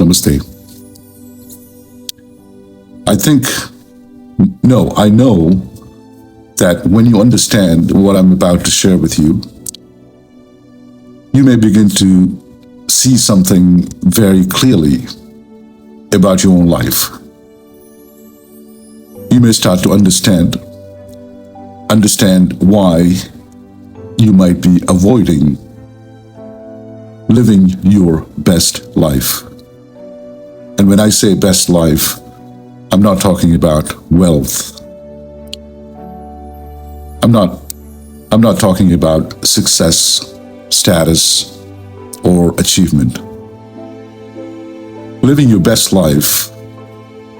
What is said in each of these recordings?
Namaste. I know that when you understand what I'm about to share with you, you may begin to see something very clearly about your own life. You may start to understand why you might be avoiding living your best life. And when I say best life, I'm not talking about wealth. I'm not talking about success, status, or achievement. Living your best life,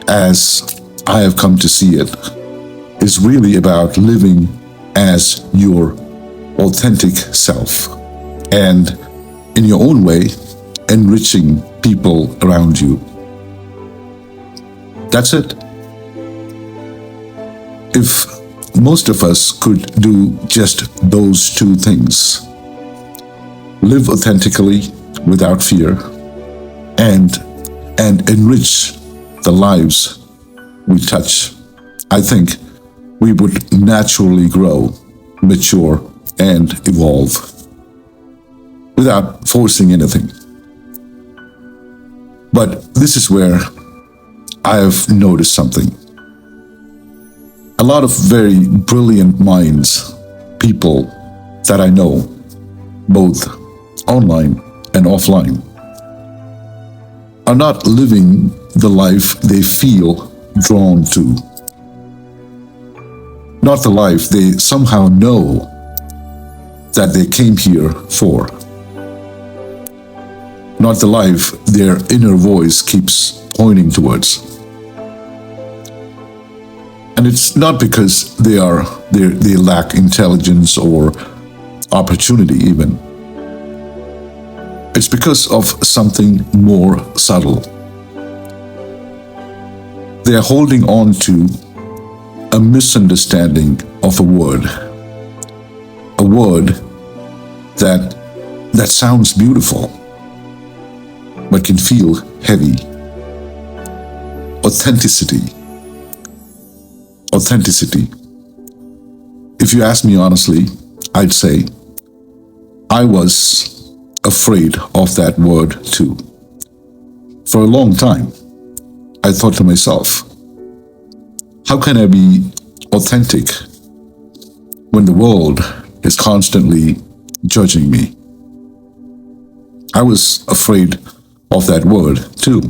as I have come to see it, is really about living as your authentic self and, in your own way, enriching people around you. That's it. If most of us could do just those two things, live authentically without fear and enrich the lives we touch, I think we would naturally grow, mature, and evolve without forcing anything. But this is where I have noticed something. A lot of very brilliant minds, people that I know, both online and offline, are not living the life they feel drawn to. Not the life they somehow know that they came here for. Not the life their inner voice keeps pointing towards. And it's not because they lack intelligence or opportunity even. It's because of something more subtle. They are holding on to a misunderstanding of a word that sounds beautiful, but can feel heavy. Authenticity. If you ask me honestly, I'd say I was afraid of that word too. For a long time, I thought to myself, how can I be authentic when the world is constantly judging me? I was afraid of that word too,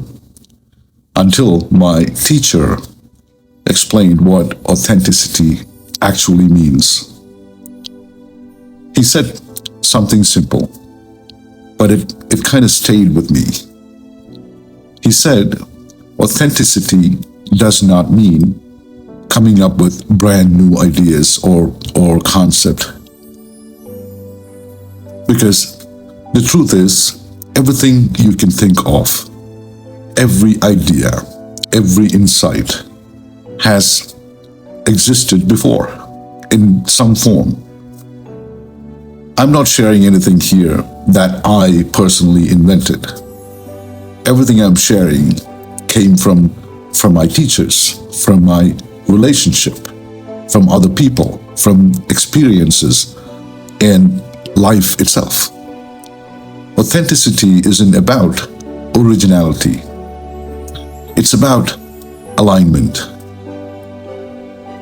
until my teacher explained what authenticity actually means. He said something simple, but it kind of stayed with me. He said, authenticity does not mean coming up with brand new ideas or concept. Because the truth is, everything you can think of, every idea, every insight has existed before in some form. I'm not sharing anything here that I personally invented. Everything I'm sharing came from my teachers, from my relationship, from other people, from experiences and life itself. Authenticity isn't about originality. It's about alignment.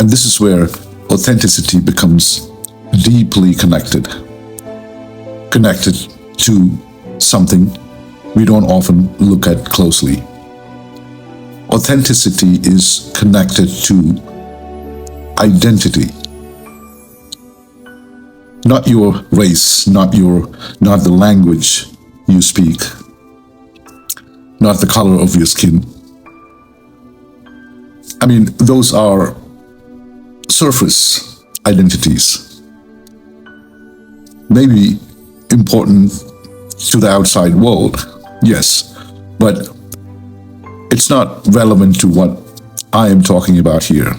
And this is where authenticity becomes deeply connected to something we don't often look at closely. Authenticity is connected to identity. Not your race, not the language you speak, not the color of your skin. I mean, those are surface identities. Maybe important to the outside world, yes, but it's not relevant to what I am talking about here.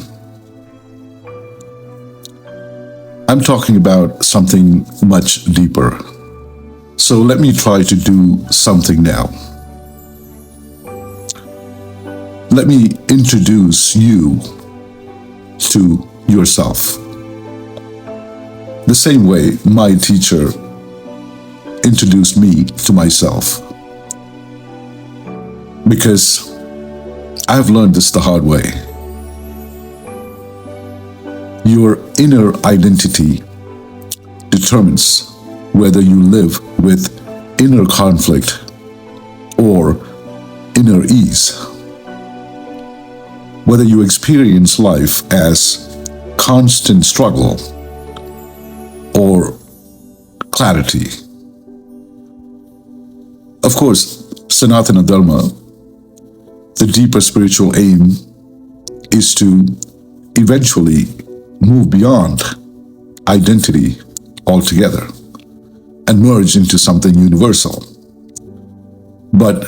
I'm talking about something much deeper. So let me try to do something now. Let me introduce you to yourself. The same way my teacher introduced me to myself. Because I've learned this the hard way. Your inner identity determines whether you live with inner conflict or inner ease. Whether you experience life as constant struggle or clarity. Of course, Sanatana Dharma, the deeper spiritual aim is to eventually move beyond identity altogether and merge into something universal. But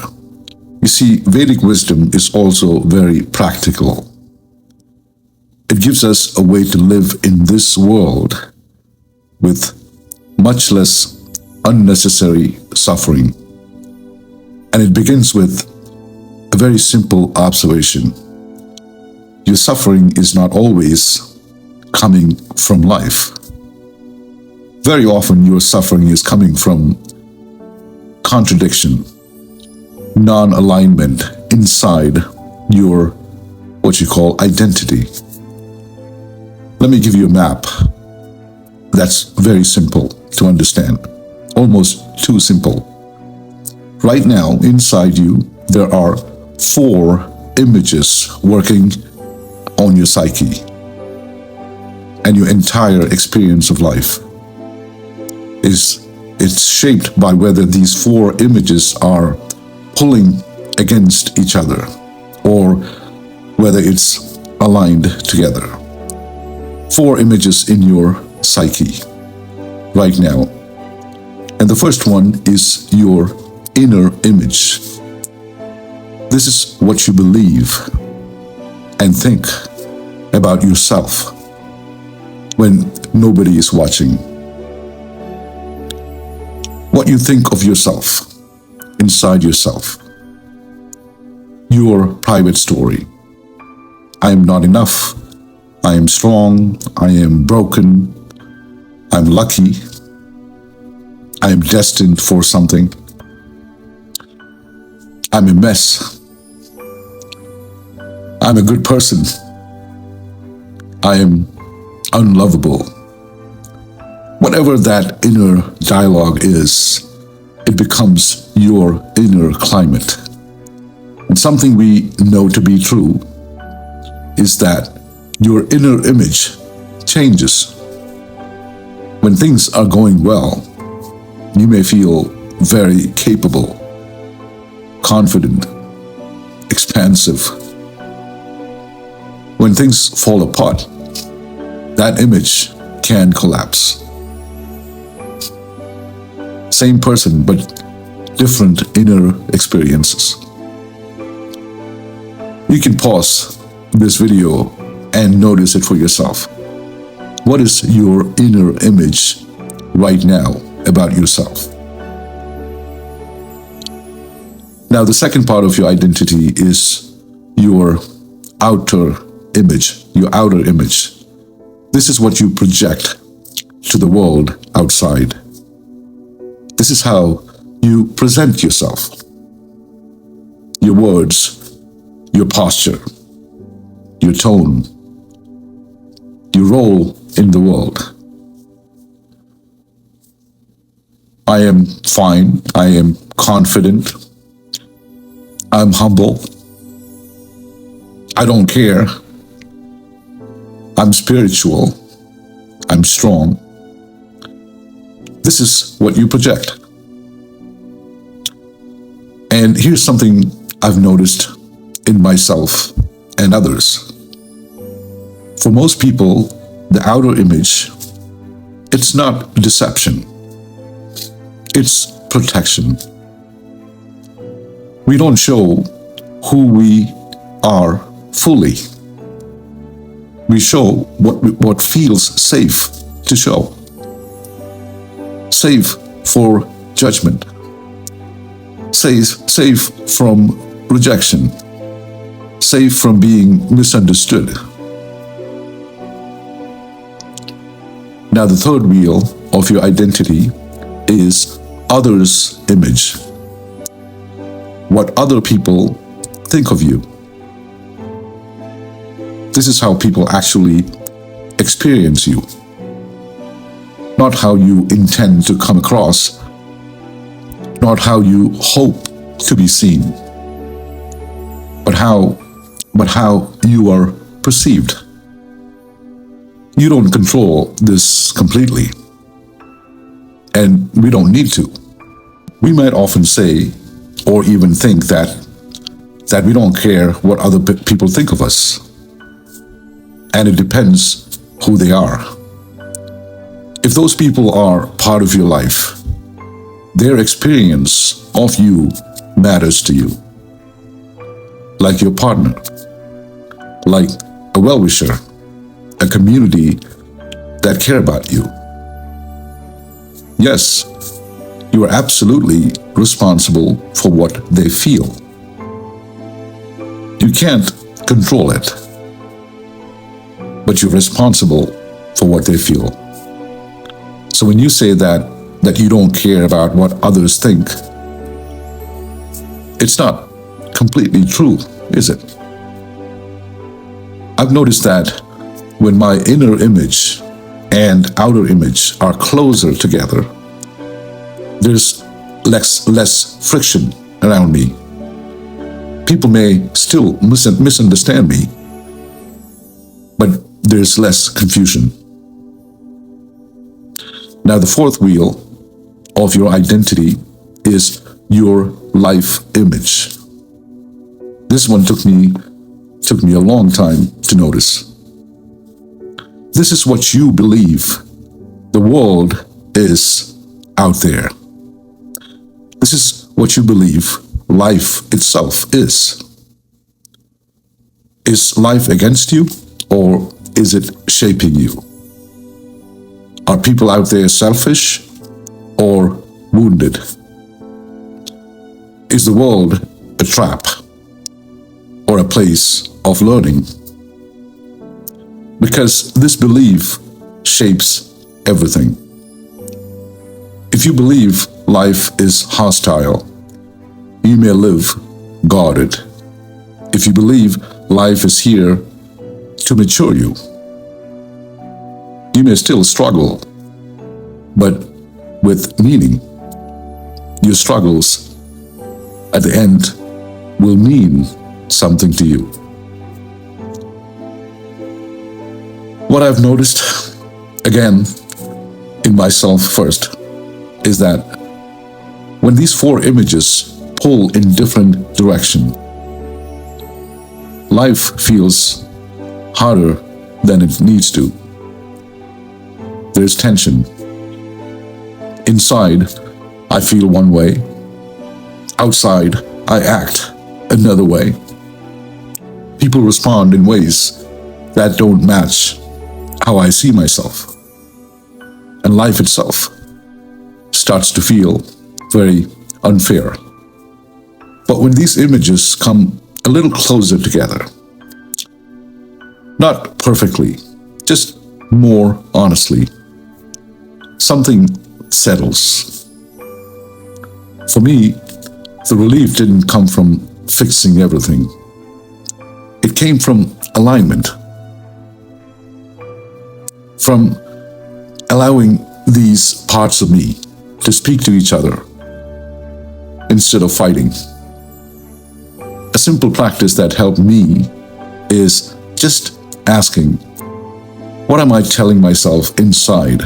you see, Vedic wisdom is also very practical. It gives us a way to live in this world with much less unnecessary suffering. And it begins with a very simple observation. Your suffering is not always coming from life. Very often your suffering is coming from contradiction, non-alignment inside your, what you call, identity. Let me give you a map that's very simple to understand, almost too simple. Right now, inside you, there are 4 images working on your psyche and your entire experience of life. It's shaped by whether these 4 images are pulling against each other or whether it's aligned together. 4 images in your psyche right now. And the first one is your inner image. This is what you believe and think about yourself when nobody is watching. What you think of yourself, inside yourself. Your private story. I am not enough. I am strong. I am broken. I'm lucky. I am destined for something. I'm a mess. I'm a good person. I am unlovable. Whatever that inner dialogue is, it becomes your inner climate. And something we know to be true is that your inner image changes. When things are going well, you may feel very capable, confident, expansive. When things fall apart, that image can collapse. Same person, but different inner experiences. You can pause this video and notice it for yourself. What is your inner image right now about yourself? Now, the second part of your identity is your outer image, your outer image. This is what you project to the world outside. This is how you present yourself. Your words, your posture, your tone, your role in the world. I am fine. I am confident. I'm humble. I don't care. I'm spiritual. I'm strong. This is what you project. And here's something I've noticed in myself and others. For most people, the outer image, it's not deception. It's protection. We don't show who we are fully. We show what feels safe to show. Safe for judgment. Safe from rejection. safe from being misunderstood. Now, the third wheel of your identity is others' image. What other people think of you. This is how people actually experience you. Not how you intend to come across, not how you hope to be seen, but how you are perceived. You don't control this completely, and we don't need to. We might often say, or even think that we don't care what other people think of us. And it depends who they are. If those people are part of your life, their experience of you matters to you. Like your partner, like a well-wisher, a community that care about you. Yes, you are absolutely responsible for what they feel. You can't control it, but you're responsible for what they feel. So when you say that you don't care about what others think, it's not completely true, is it? I've noticed that when my inner image and outer image are closer together, there's less friction around me. People may still misunderstand me, but there's less confusion. Now, the fourth wheel of your identity is your life image. This one took me a long time to notice. This is what you believe the world is out there. This is what you believe life itself is. Is life against you, or is it shaping you? Are people out there selfish or wounded? Is the world a trap or a place of learning? Because this belief shapes everything. If you believe life is hostile, you may live guarded. If you believe life is here to mature you, you may still struggle, but with meaning. Your struggles at the end will mean something to you. What I've noticed, again, in myself first, is that when these four images pull in different direction, life feels harder than it needs to. There's tension. Inside, I feel one way. Outside, I act another way. People respond in ways that don't match how I see myself. And life itself starts to feel very unfair. But when these images come a little closer together, not perfectly, just more honestly, something settles. For me, the relief didn't come from fixing everything. It came from alignment, from allowing these parts of me to speak to each other instead of fighting. A simple practice that helped me is just asking, what am I telling myself inside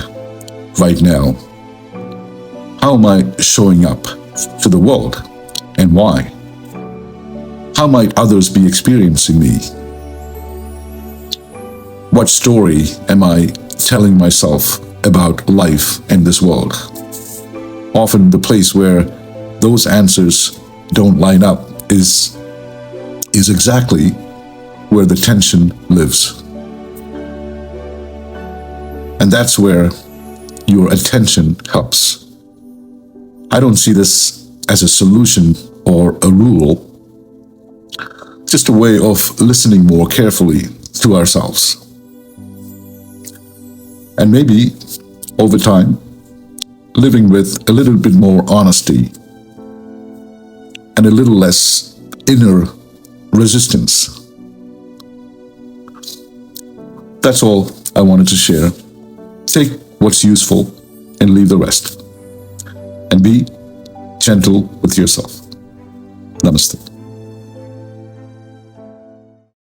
right now? How am I showing up to the world, and why? How might others be experiencing me? What story am I telling myself about life and this world? Often the place where those answers don't line up is exactly where the tension lives. And that's where your attention helps. I don't see this as a solution or a rule. just a way of listening more carefully to ourselves. And maybe, over time, living with a little bit more honesty and a little less inner resistance. That's all I wanted to share. Take what's useful and leave the rest. And be gentle with yourself. Namaste.